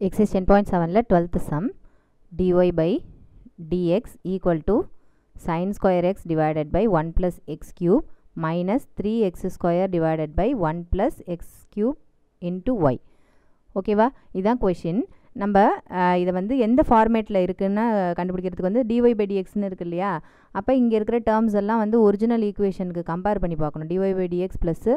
Exercise 10.7 ல 12th sum dy by dx equal to sin square x divided by 1 plus x cube minus 3x square divided by 1 plus x cube into y. ஓகேவா, இதான் question. நம்ம இதை வந்து எந்த ஃபார்மேட்டில் இருக்குன்னு கண்டுபிடிக்கிறதுக்கு வந்து dy by dxன்னு இருக்கு இல்லையா, அப்போ இங்கே இருக்கிற டேர்ம்ஸ் எல்லாம் வந்து ஒரிஜினல் ஈக்குவேஷனுக்கு கம்பேர் பண்ணி பார்க்கணும். dy by dx plus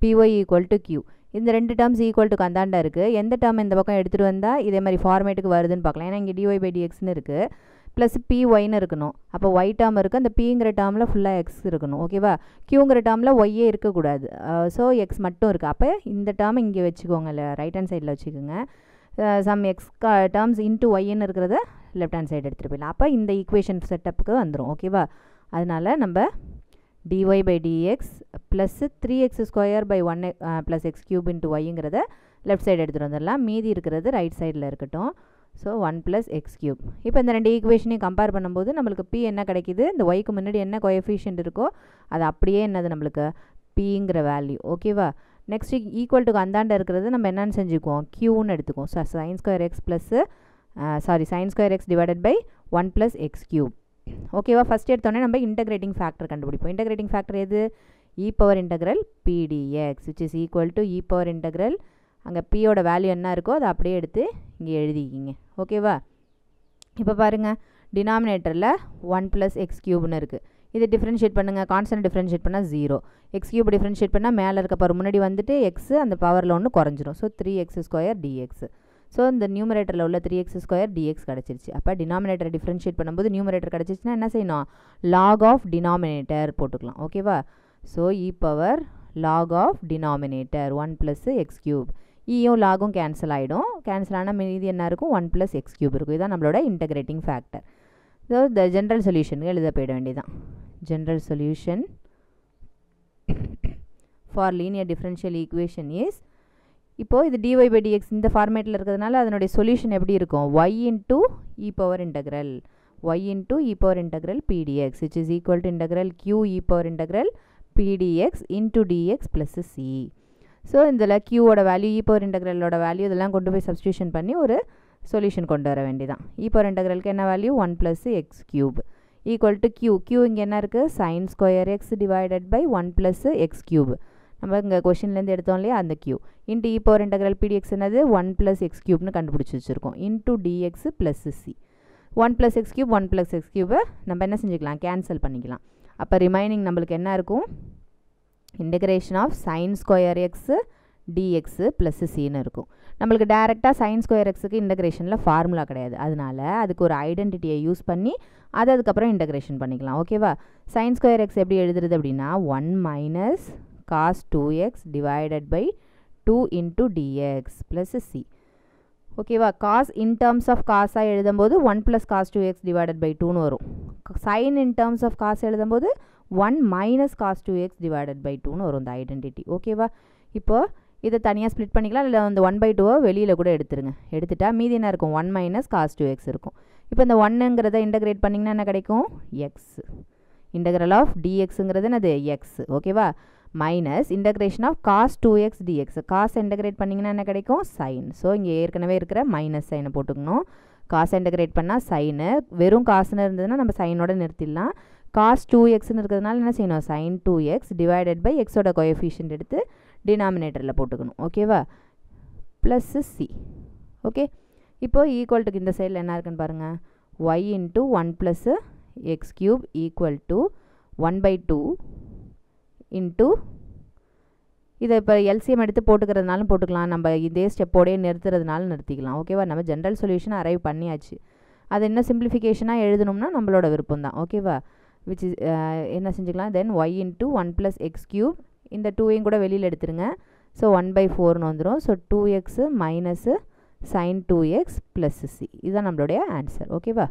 py equal to q. இந்த ரெண்டு டேர்ம்ஸ் ஈக்குவல் டு கந்தாண்டா இருக்குது. எந்த டேர்ம் இந்த பக்கம் எடுத்துகிட்டு வந்தால் இதே மாதிரி ஃபார்மேட்டுக்கு வருதுன்னு பார்க்கலாம். ஏன்னா இங்கே dy by dxன்னு இருக்குது, ப்ளஸ் pyன்னு இருக்கணும். அப்போ y டேர்ம் இருக்குது, அந்த pங்கிற டேர்மில் ஃபுல்லாக x இருக்கணும். ஓகேவா, qங்கிற டேர்மில் ஒய்யே இருக்கக்கூடாது. ஸோ x மட்டும் இருக்குது. அப்போ இந்த டேர்ம் இங்கே வச்சுக்கோங்க, இல்லை ரைட் ஹேண்ட் சைடில் வச்சுக்கோங்க. சம் எக்ஸ் டேர்ம்ஸ் இன்ட்டு ஒய்ன்னு இருக்கிறத லெஃப்ட் ஹேண்ட் சைடு எடுத்துகிட்டு போயிடலாம். அப்போ இந்த ஈக்குவேஷன் செட்டப்புக்கு வந்துடும். ஓகேவா, அதனால் நம்ம dy by dx plus 3x square by 1 plus X cube into ஒய்ங்கிறத லெஃப்ட் சைடு எடுத்துகிட்டு வந்துடலாம். மீதி இருக்கிறது ரைட் சைடில் இருக்கட்டும். So 1 plus X cube. இப்போ இந்த ரெண்டு ஈக்குவேஷனையும் கம்பேர் பண்ணும்போது நம்மளுக்கு p என்ன கிடைக்கிது, இந்த ஒய்க்கு முன்னாடி என்ன கோஎஃபிஷியன்ட் இருக்கோ அது அப்படியே என்னது நம்மளுக்கு pங்கிற வேல்யூ. ஓகேவா, நெக்ஸ்ட் ஈக்குவல் டு அந்தாண்ட இருக்கிறது நம்ம என்னென்னு செஞ்சுக்குவோம், க்யூன்னு எடுத்துக்குவோம். So sine square X plus sine square X divided by 1 plus X cube. ஓகேவா, ஃபஸ்ட் எடுத்தோடனே நம்ம இன்டகிரேட்டிங் ஃபேக்டர் கண்டுபிடிப்போம். இன்டகிரேட்டிங் ஃபேக்டர் எது, e power integral pdx which is equal to e power integral, அங்கே பியோட வேல்யூ என்ன இருக்கோ அதை அப்படியே எடுத்து இங்கே எழுதிக்கிங்க. ஓகேவா, இப்போ பாருங்கள் டினாமினேட்டரில் 1 ப்ளஸ் எக்ஸ் க்யூப்னு இருக்குது. இது டிஃப்ரென்ஷியேட் பண்ணுங்கள், கான்ஸ்டன்ட் டிஃப்ரென்ஷியேட் பண்ணால் 0. எக்ஸ் க்யூப் டிஃப்ரென்ஷியேட் பண்ணால் மேலே இருக்க பவர் முன்னாடி வந்துட்டு எக்ஸு அந்த பவரில் ஒன்று குறைஞ்சிரும். So 3x square dx. So இந்த நியூமரேட்டரில் உள்ள 3x ஸ்கொயர் டிஎக்ஸ் கிடச்சிருச்சு. அப்போ டினாமினேட்டரை டிஃப்ரென்ஷியேட் பண்ணும்போது நியூமரேட்டர் கிடச்சிச்சுன்னா என்ன செய்யணும், லாக் ஆஃப் டினாமினேட்டர் போட்டுக்கலாம். ஓகேவா, so e power log of denominator 1 plus X cube. ஈயும் லாகும் கேன்சல் ஆகிடும். கேன்சல் ஆனால் மீதி என்ன இருக்கும், 1 ப்ளஸ் எக்ஸ் க்யூப் இருக்கும். இதுதான் நம்மளோட இன்டகிரேட்டிங் ஃபேக்டர். ஸோ இந்த ஜென்ரல் சொல்யூஷனுக்கு எழுத போயிட வேண்டியதான். General solution for linear differential equation is, இப்போது இது dy by dx இந்த ஃபார்மேட்டில் இருக்கிறதுனால அதனுடைய சொல்யூஷன் எப்படி இருக்கும், y into e power integral pdx which is equal to integral q e power integral pdx into dx plus c. So இதில் க்யூவோட value e power இன்டகிரலோட value இதெல்லாம் கொண்டு போய் சப்ஸ்டியூஷன் பண்ணி ஒரு சொல்யூஷன் கொண்டு வர வேண்டியதான். இ பவர் இன்டகிரலுக்கு என்ன value, 1 plus X cube equal to Q இங்கே என்ன இருக்குது, sine square X divided by 1 plus X cube. நம்ம இங்கே கொஷின்லேருந்து எடுத்தோம் இல்லையா அந்த Q into e power integral pdx என்னது 1 ப்ளஸ் எக்ஸ் க்யூப்னு கண்டுபிடிச்சி வச்சுருக்கோம். Into D X plus C. 1 plus X cube 1 plus X க்யூபை நம்ம என்ன செஞ்சுக்கலாம், கேன்சல் பண்ணிக்கலாம். அப்போ ரிமைனிங் நம்மளுக்கு என்ன இருக்கும், integration of sine square X D X plus சின்னு இருக்கும். நம்மளுக்கு டேரெக்டாக சைன் ஸ்கொயர் எக்ஸுக்கு இன்டகிரேஷனில் ஃபார்முலா கிடையாது, அதனால அதுக்கு ஒரு ஐடென்டிட்டியை யூஸ் பண்ணி அதை அதுக்கப்புறம் இன்டகிரேஷன் பண்ணிக்கலாம். ஓகேவா, சைன் ஸ்கொயர் எக்ஸ் எப்படி எழுதுறது அப்படின்னா 1 minus cos 2x divided by 2 into dx plus c. ஓகேவா, cos in terms of cos எழுதும்போது 1 plus cos 2x divided by 2னு வரும். sin in terms of cos எழுதும்போது 1 minus cos 2x divided by 2னு வரும் இந்த identity. ஓகேவா, இப்போ இதை தனியாக ஸ்ப்ளிட் பண்ணிக்கலாம், இல்லை அந்த 1/2 வெளியில் கூட எடுத்துருங்க. எடுத்துட்டா மீதி என்ன இருக்கும், 1 minus cos 2x இருக்கும். இப்போ இந்த 1ங்கிறத இன்டகிரேட் பண்ணிங்கன்னா என்ன கிடைக்கும், எக்ஸ். இன்டகிரல் ஆஃப் டிஎக்ஸுங்கிறது என்னது, எக்ஸ். ஓகேவா, minus integration of cos 2x dx. Cos integrate பண்ணிங்கன்னா என்ன கிடைக்கும், சைன். ஸோ இங்கே ஏற்கனவே இருக்கிற மைனஸ் சைனை போட்டுக்கணும். காஸ் இன்டகிரேட் பண்ணால் சைனு, வெறும் காசுன்னு இருந்ததுன்னா நம்ம சைனோட நிறுத்திடலாம். காஸ் 2xன்னு இருக்கிறதுனால என்ன செய்யணும், சைன் 2x டிவைடட் பை எக்ஸோட கோஎஃபிஷியன்ட் எடுத்து டினாமினேட்டரில் போட்டுக்கணும். ஓகேவா, ப்ளஸ் சி. ஓகே, இப்போது ஈக்குவல்ட்டுக்கு இந்த சைடில் என்ன இருக்குன்னு பாருங்கள், y into 1 plus X cube equal to 1/2 into இதை இப்போ எல்சிஎம் எடுத்து போட்டுக்கிறதுனாலும் போட்டுக்கலாம், நம்ம இதே ஸ்டெப்போடையே நிறுத்துறதுனாலும் நிறுத்திக்கலாம். ஓகேவா, நம்ம ஜென்ரல் சொல்யூஷன் அரைவ் பண்ணியாச்சு. அது என்ன சிம்பிளிஃபிகேஷனாக எழுதணும்னா நம்மளோட விருப்பம் தான். ஓகேவா, விச் இஸ் என்ன செஞ்சுக்கலாம், then y into 1 plus X cube, இந்த 2ஐயும் கூட வெளியில் எடுத்துருங்க. ஸோ 1/4னு வந்துடும். So 2x minus sine 2x plus c. இதுதான் நம்மளுடைய ஆன்சர். ஓகேவா.